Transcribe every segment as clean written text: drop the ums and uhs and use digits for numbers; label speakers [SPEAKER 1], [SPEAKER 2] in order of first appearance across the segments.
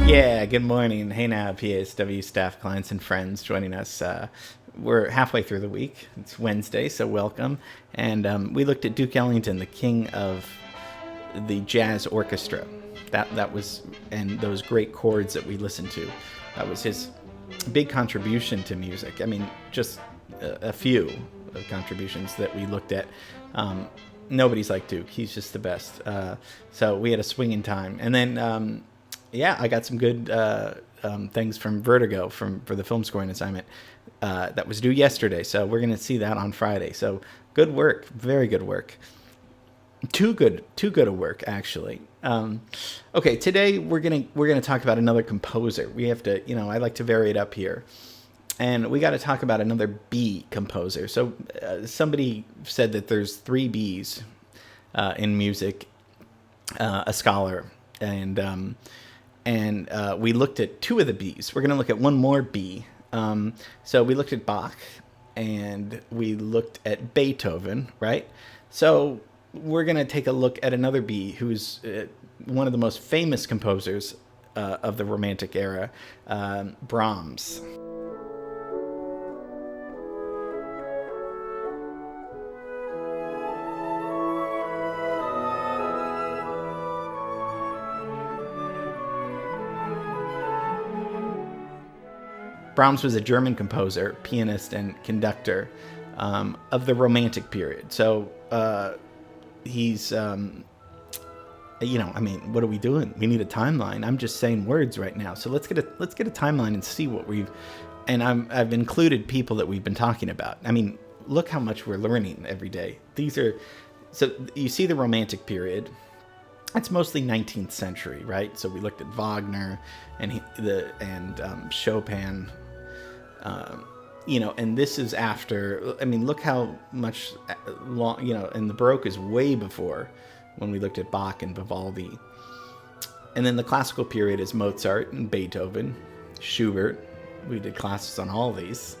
[SPEAKER 1] Yeah, good morning. Hey now, PSW staff, clients, and friends joining us. We're halfway through the week. It's Wednesday, so welcome. And we looked at Duke Ellington, the king of the jazz orchestra. That was, and those great chords that we listened to. That was his big contribution to music. I mean, just a few of contributions that we looked at. Nobody's like Duke. He's just the best. So we had a swinging time. And then I got some good things from Vertigo for the film scoring assignment that was due yesterday. So we're going to see that on Friday. So good work, very good work. Too good of work, actually. Okay, today we're gonna talk about another composer. We have to, I like to vary it up here, and we got to talk about another B composer. So somebody said that there's 3 Bs in music. A scholar and we looked at 2 of the Bs. We're going to look at one more B. So we looked at Bach and we looked at Beethoven, right? So we're going to take a look at another B who's one of the most famous composers of the Romantic era, Brahms. Brahms was a German composer, pianist, and conductor of the Romantic period. So he's, what are we doing? We need a timeline. I'm just saying words right now. So let's get a timeline and see what I've included people that we've been talking about. I mean, look how much we're learning every day. So you see the Romantic period. It's mostly 19th century, right? So we looked at Wagner and Chopin. And this is after, look how much long, and the Baroque is way before when we looked at Bach and Vivaldi. And then the classical period is Mozart and Beethoven, Schubert. We did classes on all these.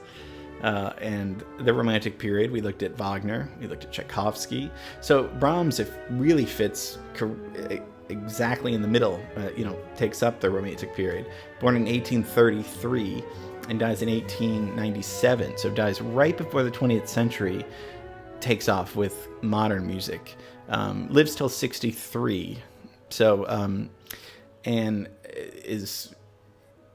[SPEAKER 1] And the Romantic period, we looked at Wagner, we looked at Tchaikovsky. So Brahms, really fits exactly in the middle, takes up the Romantic period. Born in 1833 and dies in 1897, so dies right before the 20th century takes off with modern music. Lives till 63, so and is,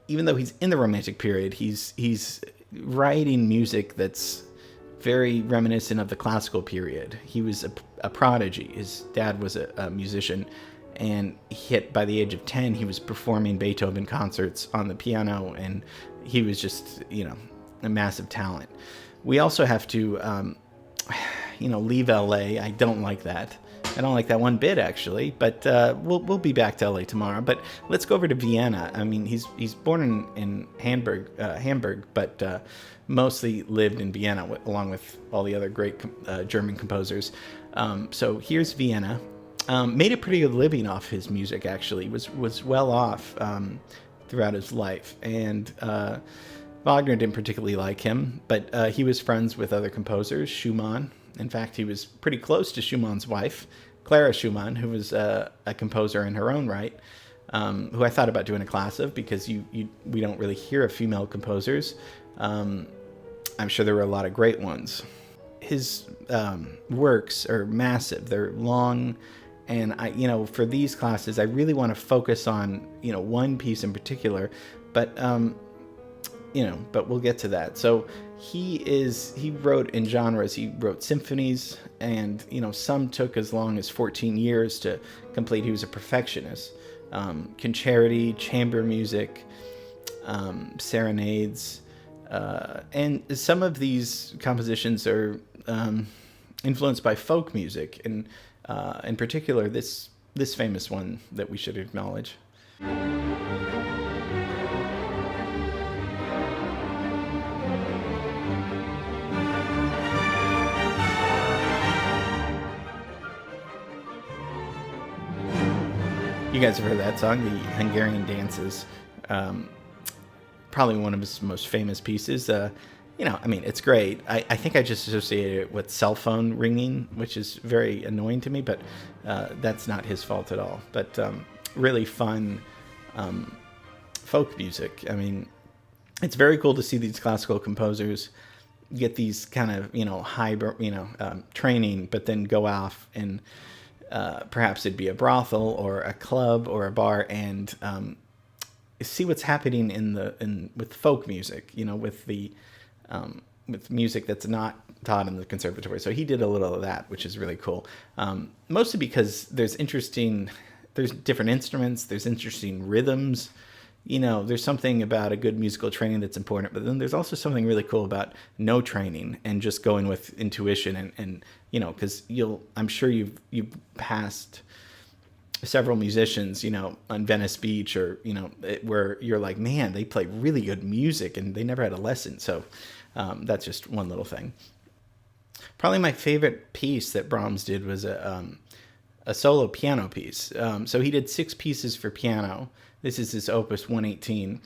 [SPEAKER 1] even though he's in the Romantic period, he's writing music that's very reminiscent of the classical period. He was a prodigy. His dad was a musician, and by the age of 10, he was performing Beethoven concerts on the piano, and he was just, a massive talent. We also have to, leave LA. I don't like that. I don't like that one bit, actually, but we'll be back to LA tomorrow. But let's go over to Vienna. He's born in Hamburg, but mostly lived in Vienna along with all the other great German composers. So here's Vienna. Made a pretty good living off his music, actually. Was well off throughout his life. And Wagner didn't particularly like him, but he was friends with other composers, Schumann. In fact, he was pretty close to Schumann's wife, Clara Schumann, who was a composer in her own right, who I thought about doing a class of, because we don't really hear of female composers. I'm sure there were a lot of great ones. His works are massive. They're long, and for these classes, I really want to focus on, one piece in particular, but we'll get to that. So he wrote in genres. He wrote symphonies, and some took as long as 14 years to complete. He was a perfectionist. Concerti, chamber music, serenades, and some of these compositions are influenced by folk music, and in particular this famous one that we should acknowledge. You guys have heard that song, the Hungarian Dances. Probably one of his most famous pieces. It's great. I think I just associate it with cell phone ringing, which is very annoying to me, but that's not his fault at all. But really fun folk music. I mean, it's very cool to see these classical composers get these kind of, high, training, but then go off and perhaps it'd be a brothel or a club or a bar and see what's happening with folk music, with music that's not taught in the conservatory. So he did a little of that, which is really cool. Mostly because there's different instruments, there's interesting rhythms. There's something about a good musical training that's important, but then there's also something really cool about no training and just going with intuition and because I'm sure you've passed several musicians, on Venice Beach or, where you're like, man, they play really good music and they never had a lesson. So that's just one little thing. Probably my favorite piece that Brahms did was a solo piano piece. So he did 6 pieces for piano. This is his Opus 118,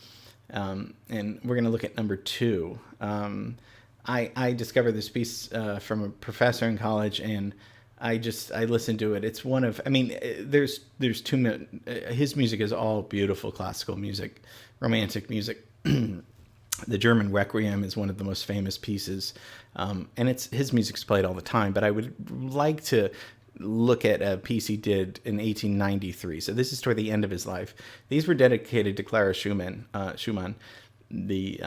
[SPEAKER 1] and we're going to look at number 2. I discovered this piece from a professor in college, and I listened to it. It's one of, there's 2 his music is all beautiful classical music, romantic music. The German Requiem is one of the most famous pieces, and his music's played all the time. But I would like to look at a piece he did in 1893. So this is toward the end of his life. These were dedicated to Clara Schumann, the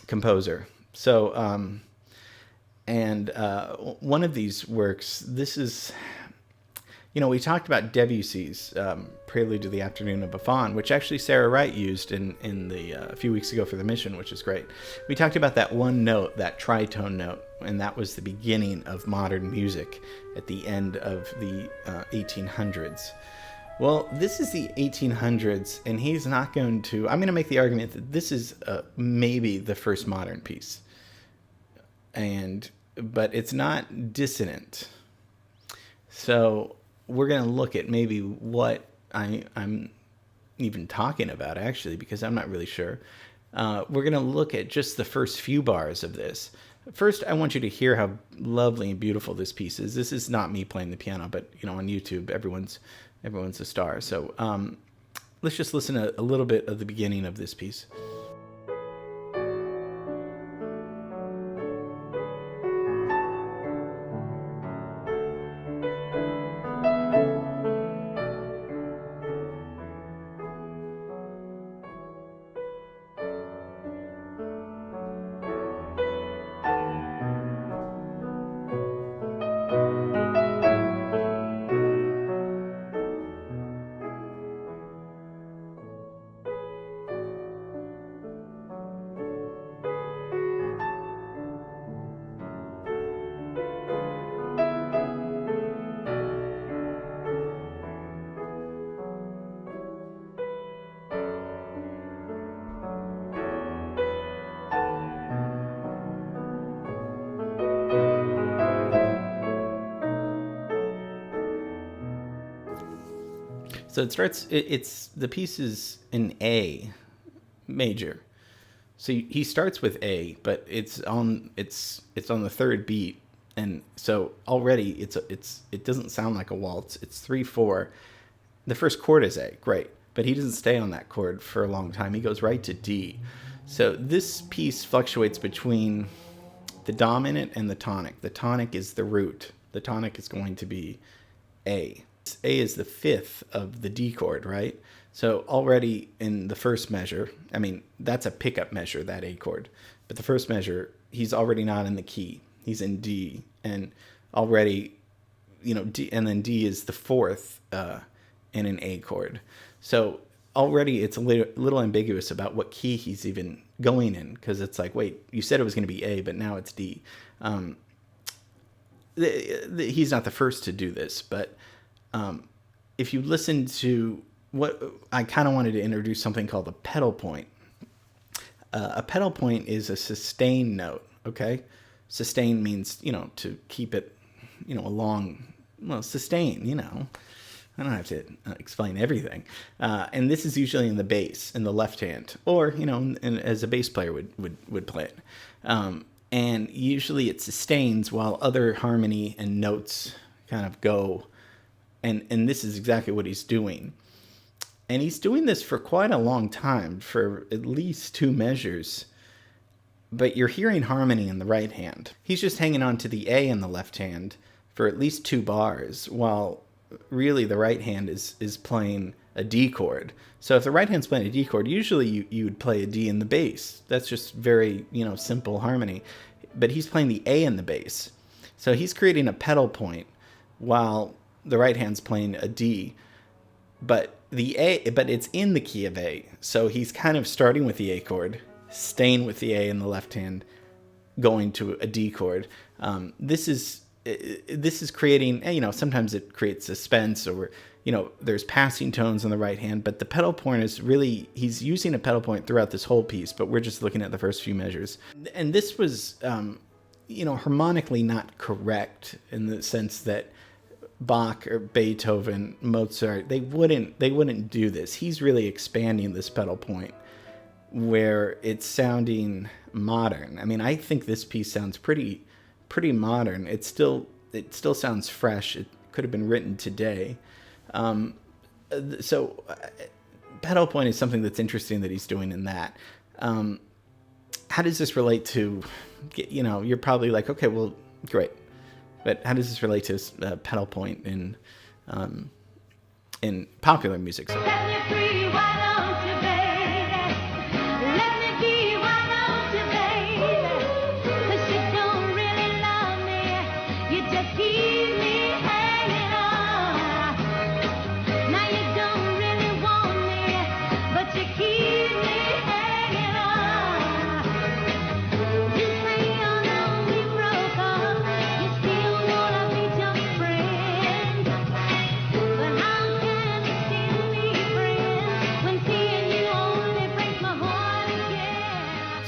[SPEAKER 1] composer. So, one of these works, this is, we talked about Debussy's Prelude to the Afternoon of a Faun, which actually Sarah Wright used in a few weeks ago for the Mission, which is great. We talked about that one note, that tritone note, and that was the beginning of modern music at the end of the 1800s. Well, this is the 1800s, and he's not going to... I'm going to make the argument that this is maybe the first modern piece. But it's not dissonant. So we're going to look at maybe what I'm even talking about, actually, because I'm not really sure. We're going to look at just the first few bars of this. First, I want you to hear how lovely and beautiful this piece is. This is not me playing the piano, but on YouTube, everyone's a star. So let's just listen to a little bit of the beginning of this piece. So it starts. The piece is in A major. So he starts with A, but it's on the 3rd beat, and so already it doesn't sound like a waltz. It's 3/4. The first chord is A, great, but he doesn't stay on that chord for a long time. He goes right to D. So this piece fluctuates between the dominant and the tonic. The tonic is the root. The tonic is going to be A. A is the 5th of the D chord, right? So already in the first measure, that's a pickup measure, that A chord. But the first measure, he's already not in the key. He's in D. And already, D, and then D is the 4th in an A chord. So already it's a little ambiguous about what key he's even going in, because it's like, wait, you said it was going to be A, but now it's D. He's not the first to do this, but if you listen to what I kind of wanted to introduce something called a pedal point. A pedal point is a sustain note. Okay, sustain means to keep it along. Well, sustain. I don't have to explain everything. And this is usually in the bass, in the left hand, or as a bass player would play it. And usually it sustains while other harmony and notes kind of go. And this is exactly what he's doing. And he's doing this for quite a long time, for at least 2 measures. But you're hearing harmony in the right hand. He's just hanging on to the A in the left hand for at least 2 bars, while really the right hand is playing a D chord. So if the right hand's playing a D chord, usually you would play a D in the bass. That's just very, simple harmony. But he's playing the A in the bass. So he's creating a pedal point while the right hand's playing a D. But it's in the key of A. So he's kind of starting with the A chord, staying with the A in the left hand, going to a D chord. This is creating, sometimes it creates suspense, or, there's passing tones on the right hand, but the pedal point is really, he's using a pedal point throughout this whole piece, but we're just looking at the first few measures. And this was, harmonically not correct, in the sense that Bach or Beethoven, Mozart, they wouldn't do this. He's really expanding this pedal point where it's sounding modern. I mean, I think this piece sounds pretty modern. It still sounds fresh. It could have been written today. So pedal point is something that's interesting that he's doing in that. How does this relate to, you're probably like, okay, well, great. But how does this relate to pedal point in popular music? So,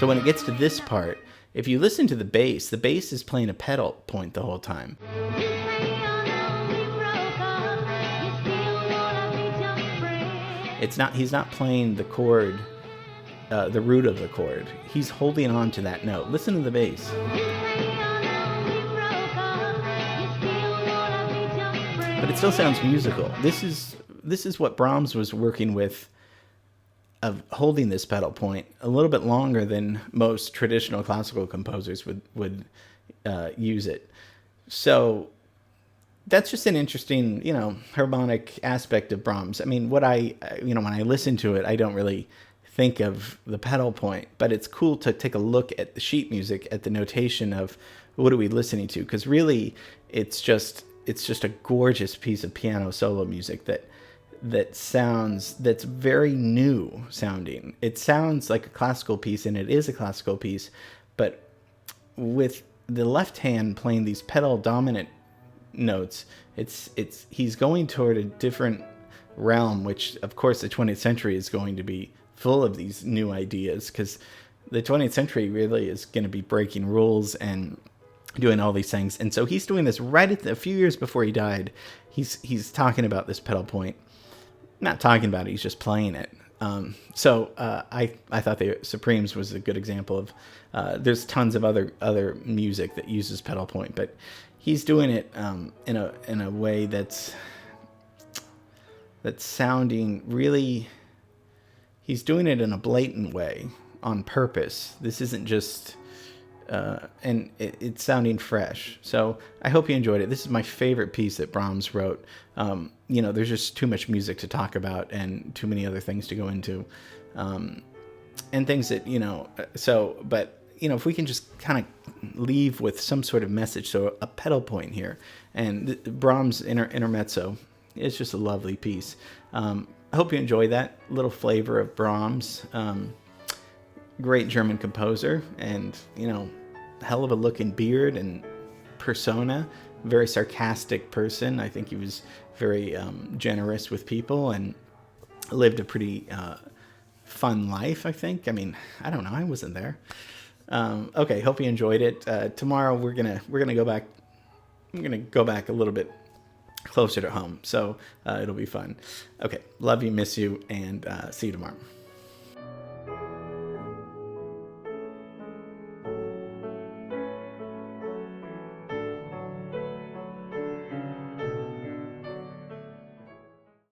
[SPEAKER 1] So when it gets to this part, if you listen to the bass is playing a pedal point the whole time. He's not playing the chord, the root of the chord. He's holding on to that note. Listen to the bass. But it still sounds musical. This is what Brahms was working with, of holding this pedal point a little bit longer than most traditional classical composers would use it. So that's just an interesting, harmonic aspect of Brahms. I mean, when I listen to it, I don't really think of the pedal point, but it's cool to take a look at the sheet music, at the notation of what are we listening to, because really it's just a gorgeous piece of piano solo music that's very new sounding. It sounds like a classical piece, and it is a classical piece, but with the left hand playing these pedal dominant notes, he's going toward a different realm, which of course the 20th century is going to be full of these new ideas, because the 20th century really is going to be breaking rules and doing all these things. And so he's doing this right at a few years before he died. He's talking about this pedal point. Not talking about it, he's just playing it. So I thought the Supremes was a good example of. There's tons of other music that uses pedal point, but he's doing it in a way that's sounding really. He's doing it in a blatant way on purpose. This isn't just. And it's sounding fresh. So I hope you enjoyed it. This is my favorite piece that Brahms wrote. There's just too much music to talk about and too many other things to go into. And things that, but if we can just kind of leave with some sort of message. So a pedal point here, and Brahms intermezzo is just a lovely piece. I hope you enjoy that little flavor of Brahms. Great German composer, and hell of a looking beard and persona. Very sarcastic person. I think he was very generous with people and lived a pretty fun life, I think. I mean, I don't know, I wasn't there. Okay, hope you enjoyed it. Tomorrow we're gonna go back. I'm gonna go back a little bit closer to home, so it'll be fun. Okay, love you, miss you, and see you tomorrow.